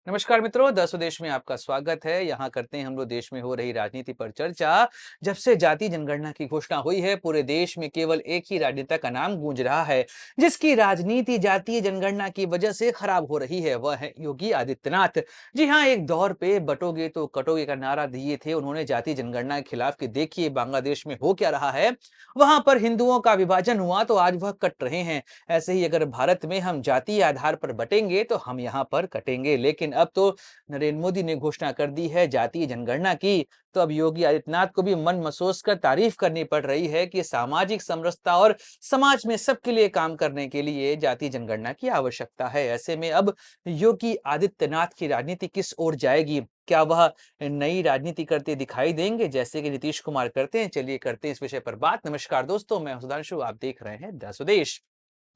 नमस्कार मित्रों, द स्वदेश में आपका स्वागत है। यहाँ करते हैं हम लोग देश में हो रही राजनीति पर चर्चा। जब से जाति जनगणना की घोषणा हुई है, पूरे देश में केवल एक ही राजनेता का नाम गूंज रहा है, जिसकी राजनीति जातीय जनगणना की वजह से खराब हो रही है। वह है योगी आदित्यनाथ। जी हाँ, एक दौर पे बटोगे तो कटोगे का नारा दिए थे उन्होंने जातीय जनगणना के खिलाफ कि देखिए बांग्लादेश में हो क्या रहा है, वहां पर हिंदुओं का विभाजन हुआ तो आज वह कट रहे हैं। ऐसे ही अगर भारत में हम जातीय आधार पर बटेंगे तो हम यहाँ पर कटेंगे। लेकिन अब तो नरेंद्र मोदी ने घोषणा कर दी है जातीय जनगणना की, तो अब योगी आदित्यनाथ को भी मन महसूस कर तारीफ करनी पड़ रही है कि सामाजिक समरसता और समाज में सबके लिए काम करने के लिए जातीय जनगणना की आवश्यकता है। ऐसे में अब योगी आदित्यनाथ की राजनीति किस ओर जाएगी? क्या वह नई राजनीति करते दिखाई देंगे जैसे कि नीतीश कुमार करते हैं? चलिए करते हैं इस विषय पर बात। नमस्कार दोस्तों, मैं सुधांशु, आप देख रहे हैं द स्वदेश।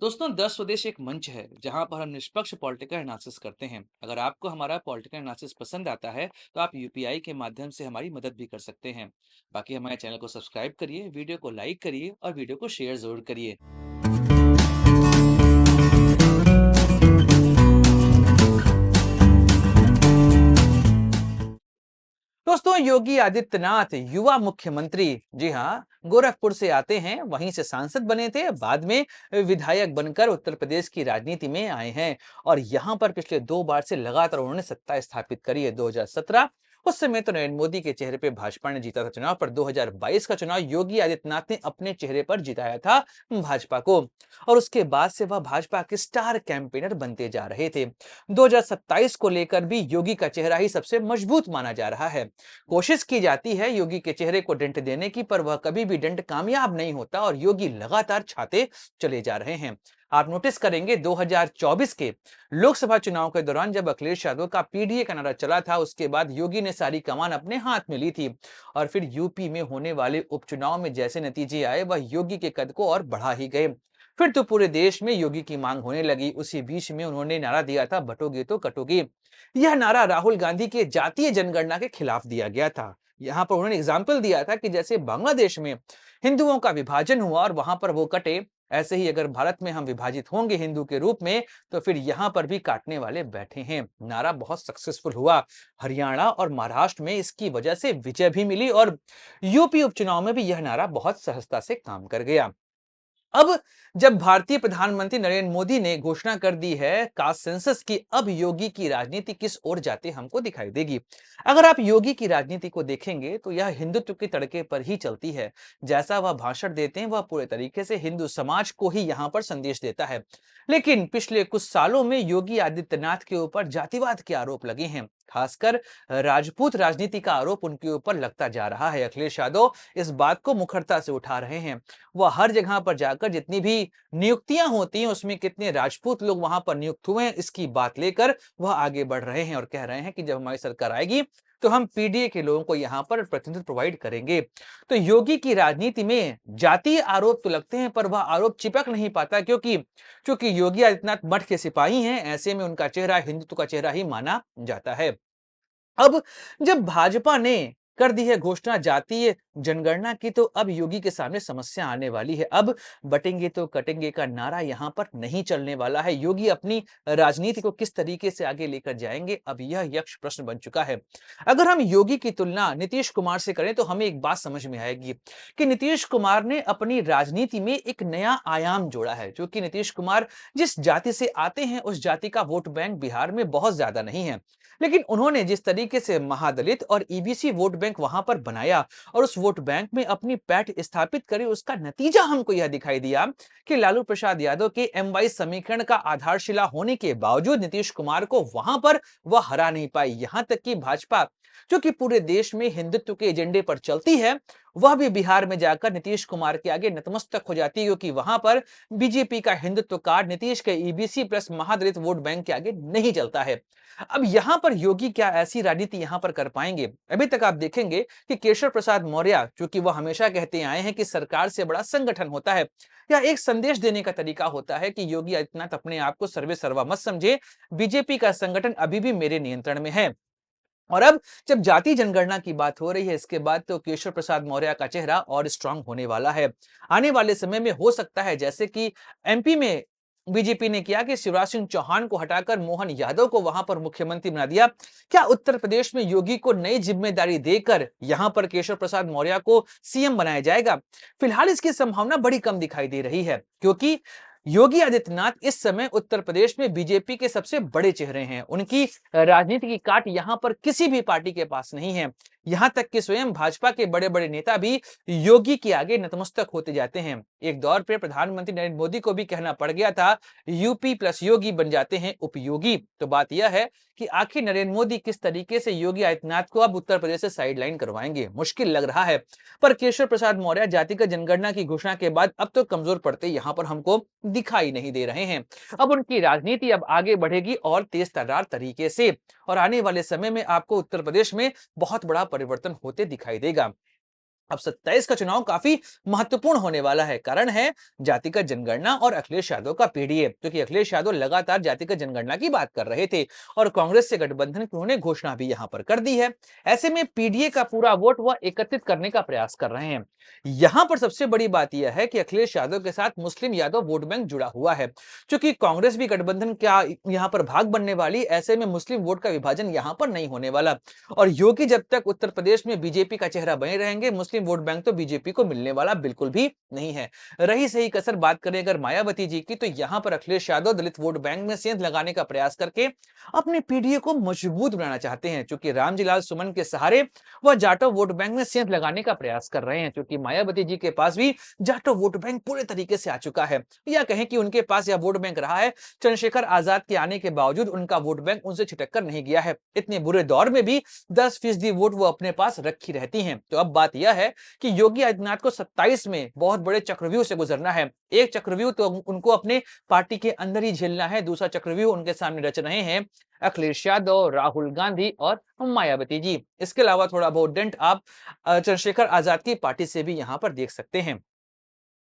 दोस्तों, द स्वदेश एक मंच है जहां पर हम निष्पक्ष पॉलिटिकल एनालिसिस करते हैं। अगर आपको हमारा पॉलिटिकल एनालिसिस पसंद आता है तो आप यूपीआई के माध्यम से हमारी मदद भी कर सकते हैं। बाकी हमारे चैनल को सब्सक्राइब करिए, वीडियो को लाइक करिए और वीडियो को शेयर जरूर करिए। दोस्तों, योगी आदित्यनाथ युवा मुख्यमंत्री, जी हाँ, गोरखपुर से आते हैं, वहीं से सांसद बने थे, बाद में विधायक बनकर उत्तर प्रदेश की राजनीति में आए हैं और यहां पर पिछले 2 बार से लगातार उन्होंने सत्ता स्थापित करी है। 2017 उस समय तो नरेंद्र मोदी के चेहरे पे भाजपा ने जीता था चुनाव, पर 2022 का चुनाव योगी आदित्यनाथ ने अपने चेहरे पर जिताया था भाजपा को और उसके बाद से वह भाजपा के स्टार कैंपेनर बनते जा रहे थे। 2027 को लेकर भी योगी का चेहरा ही सबसे मजबूत माना जा रहा है। कोशिश की जाती है योगी के चेहरे को डेंट देने की, पर वह कभी भी डेंट कामयाब नहीं होता और योगी लगातार छाते चले जा रहे हैं। आप नोटिस करेंगे 2024 के लोकसभा चुनाव के दौरान जब अखिलेश यादव का पीडीए का नारा चला था, उसके बाद योगी ने सारी कमान अपने हाथ में ली थी और फिर यूपी में होने वाले उपचुनाव में जैसे नतीजे आए वह योगी के कद को और बढ़ा ही गए। फिर तो पूरे देश में योगी की मांग होने लगी। उसी बीच में उन्होंने नारा दिया था बटोगे तो कटोगे। यह नारा राहुल गांधी के जातीय जनगणना के खिलाफ दिया गया था। यहाँ पर उन्होंने एग्जाम्पल दिया था कि जैसे बांग्लादेश में हिंदुओं का विभाजन हुआ और वहां पर वो कटे, ऐसे ही अगर भारत में हम विभाजित होंगे हिंदू के रूप में तो फिर यहाँ पर भी काटने वाले बैठे हैं। नारा बहुत सक्सेसफुल हुआ। हरियाणा और महाराष्ट्र में इसकी वजह से विजय भी मिली और यूपी उपचुनाव में भी यह नारा बहुत सहजता से काम कर गया। अब जब भारतीय प्रधानमंत्री नरेंद्र मोदी ने घोषणा कर दी है कास्ट सेंसस की, अब योगी की राजनीति किस ओर जाती हमको दिखाई देगी। अगर आप योगी की राजनीति को देखेंगे तो यह हिंदुत्व के तड़के पर ही चलती है। जैसा वह भाषण देते हैं वह पूरे तरीके से हिंदू समाज को ही यहाँ पर संदेश देता है। लेकिन पिछले कुछ सालों में योगी आदित्यनाथ के ऊपर जातिवाद के आरोप लगे हैं। खासकर राजपूत राजनीति का आरोप उनके ऊपर लगता जा रहा है। अखिलेश यादव इस बात को मुखरता से उठा रहे हैं। वह हर जगह पर जाकर जितनी भी नियुक्तियां होती हैं उसमें कितने राजपूत लोग वहां पर नियुक्त हुए हैं इसकी बात लेकर वह आगे बढ़ रहे हैं और कह रहे हैं कि जब हमारी सरकार आएगी तो हम पीडीए के लोगों को यहां पर प्रतिनिधित्व प्रोवाइड करेंगे। तो योगी की राजनीति में जातीय आरोप तो लगते हैं पर वह आरोप चिपक नहीं पाता, क्योंकि क्योंकि योगी आदित्यनाथ मठ के सिपाही हैं। ऐसे में उनका चेहरा हिंदुत्व का चेहरा ही माना जाता है। अब जब भाजपा ने कर दी है घोषणा जातीय जनगणना की, तो अब योगी के सामने समस्या आने वाली है। अब बटेंगे तो कटेंगे का नारा यहां पर नहीं चलने वाला है। योगी अपनी राजनीति को किस तरीके से आगे लेकर जाएंगे, अब यह यक्ष प्रश्न बन चुका है। अगर हम योगी की तुलना नीतीश कुमार से करें तो हमें एक बात समझ में आएगी कि नीतीश कुमार ने अपनी राजनीति में एक नया आयाम जोड़ा है। जो कि नीतीश कुमार जिस जाति से आते हैं उस जाति का वोट बैंक बिहार में बहुत ज्यादा नहीं है, लेकिन उन्होंने जिस तरीके से महादलित और ईबीसी वोट बैंक वहां पर बनाया और उस वोट बैंक में अपनी पैठ स्थापित करी, उसका नतीजा हमको यह दिखाई दिया कि लालू प्रसाद यादव के एम वाई समीकरण का आधारशिला होने के बावजूद नीतीश कुमार को वहां पर वह हरा नहीं पाई। यहां तक कि भाजपा, जो कि पूरे देश में हिंदुत्व के एजेंडे पर चलती है, वह भी बिहार में जाकर नीतीश कुमार के आगे नतमस्तक हो जाती है, क्योंकि वहां पर बीजेपी का हिंदुत्व कार्ड नीतीश के ईबीसी प्लस महादलित वोट बैंक के आगे नहीं चलता है। अब यहां पर योगी क्या ऐसी राजनीति यहां पर कर पाएंगे? अभी तक आप देखेंगे कि केशव प्रसाद मौर्य, जो कि वह हमेशा कहते आए हैं कि सरकार से बड़ा संगठन होता है, या एक संदेश देने का तरीका होता है कि योगी आदित्यनाथ अपने आप को सर्वे सर्वा मत समझे, बीजेपी का संगठन अभी भी मेरे नियंत्रण में है। और अब जब जाति जनगणना की बात हो रही है, इसके बाद तो केशव प्रसाद मौर्य का चेहरा और स्ट्रांग होने वाला है। आने वाले समय में हो सकता है जैसे कि एमपी में बीजेपी ने किया कि शिवराज सिंह चौहान को हटाकर मोहन यादव को वहां पर मुख्यमंत्री बना दिया। क्या उत्तर प्रदेश में योगी को नई जिम्मेदारी देकर यहां पर केशव प्रसाद मौर्य को सीएम बनाया जाएगा? फिलहाल इसकी संभावना बड़ी कम दिखाई दे रही है, क्योंकि योगी आदित्यनाथ इस समय उत्तर प्रदेश में बीजेपी के सबसे बड़े चेहरे हैं। उनकी राजनीति की काट यहां पर किसी भी पार्टी के पास नहीं है। यहां तक कि स्वयं भाजपा के बड़े बड़े नेता भी योगी के आगे नतमस्तक होते जाते हैं। एक दौर पे प्रधानमंत्री नरेंद्र मोदी को भी कहना पड़ गया था, यूपी प्लस योगी बन जाते हैं उपयोगी। तो बात यह है कि आखिर नरेंद्र मोदी किस तरीके से योगी आदित्यनाथ को अब उत्तर प्रदेश से साइडलाइन करवाएंगे, मुश्किल लग रहा है। पर केशव प्रसाद मौर्य जातिगत जनगणना की घोषणा के बाद अब तो कमजोर पड़ते यहां पर हमको दिखाई नहीं दे रहे हैं। अब उनकी राजनीति अब आगे बढ़ेगी और तेज तर्रार तरीके से, और आने वाले समय में आपको उत्तर प्रदेश में बहुत बड़ा परिवर्तन होते दिखाई देगा। अब 27 का चुनाव काफी महत्वपूर्ण होने वाला है। कारण है जातिगत जनगणना और अखिलेश यादव का पीडीए, क्योंकि अखिलेश यादव लगातार जातिगत जनगणना की बात कर रहे थे और कांग्रेस से गठबंधन की उन्होंने घोषणा भी यहां पर कर दी है। ऐसे में पीडीए का पूरा वोट वह एकत्रित करने का प्रयास कर रहे हैं। यहां पर सबसे बड़ी बात यह है कि अखिलेश यादव के साथ मुस्लिम यादव वोट बैंक जुड़ा हुआ है। क्योंकि कांग्रेस भी गठबंधन का यहां पर भाग बनने वाली, ऐसे में मुस्लिम वोट का विभाजन यहां पर नहीं होने वाला। और योगी जब तक उत्तर प्रदेश में बीजेपी का चेहरा बने रहेंगे, मुस्लिम वोट बैंक तो बीजेपी को मिलने वाला बिल्कुल भी नहीं है। रही सही कसर बात करें अगर मायावती जी की, तो यहां पर अखिलेश यादव दलित वोट बैंक में सेंध लगाने का प्रयास करके अपने पीडीए को मजबूत बनाना चाहते हैं। क्योंकि रामजीलाल सुमन के सहारे वह जाटव वोट बैंक में सेंध लगाने का प्रयास कर रहे हैं, क्योंकि मायावती जी के पास भी जाटव वोट बैंक पूरे तरीके से आ चुका है, या कहें कि उनके पास यह वोट बैंक रहा है। चंद्रशेखर आजाद के आने के बावजूद उनका वोट बैंक उनसे छिटक कर नहीं गया है। इतने बुरे दौर में भी 10% वोट वो अपने पास रखी रहती हैं। तो अब बात यह है कि योगी आदित्यनाथ को 27 में बहुत बड़े चक्रव्यूह से गुजरना है। एक चक्रव्यूह तो उनको अपने पार्टी के अंदर ही झेलना है, दूसरा चक्रव्यूह उनके सामने रच रहे हैं अखिलेश यादव, राहुल गांधी और मायावती जी। इसके अलावा थोड़ा बहुत डेंट आप चंद्रशेखर आजाद की पार्टी से भी यहां पर देख सकते हैं।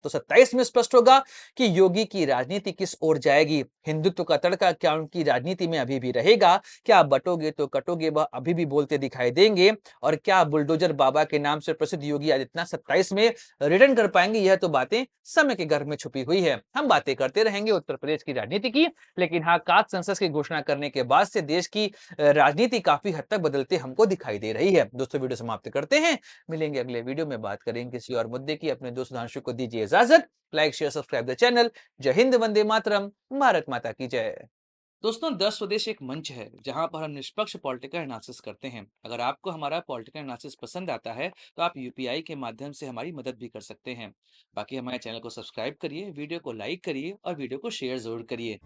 तो 27 में स्पष्ट होगा कि योगी की राजनीति किस ओर जाएगी। हिंदुत्व का तड़का क्या उनकी राजनीति में अभी भी रहेगा? क्या बटोगे तो कटोगे वह अभी भी बोलते दिखाई देंगे? और क्या बुलडोजर बाबा के नाम से प्रसिद्ध योगी आदित्यनाथ 27 में रिटर्न कर पाएंगे? यह तो बातें समय के घर में छुपी हुई है। हम बातें करते रहेंगे उत्तर प्रदेश की राजनीति की, लेकिन हाँ, कास्ट सेंसस की घोषणा करने के बाद से देश की राजनीति काफी हद तक बदलते हमको दिखाई दे रही है। दोस्तों, वीडियो समाप्त करते हैं, मिलेंगे अगले वीडियो में, बात करेंगे किसी और मुद्दे की। अपने दोस्त सुधांशु को दीजिए इजाजत। Like share subscribe the channel. जय हिंद, वंदे मातरम, भारत माता की जय। दोस्तों, दस स्वदेश एक मंच है जहां पर हम निष्पक्ष पॉलिटिकल एनालिसिस करते हैं। अगर आपको हमारा पॉलिटिकल एनालिसिस पसंद आता है तो आप यूपीआई के माध्यम से हमारी मदद भी कर सकते हैं। बाकी हमारे चैनल को सब्सक्राइब करिए, वीडियो को लाइक करिए और वीडियो को शेयर जरूर करिए।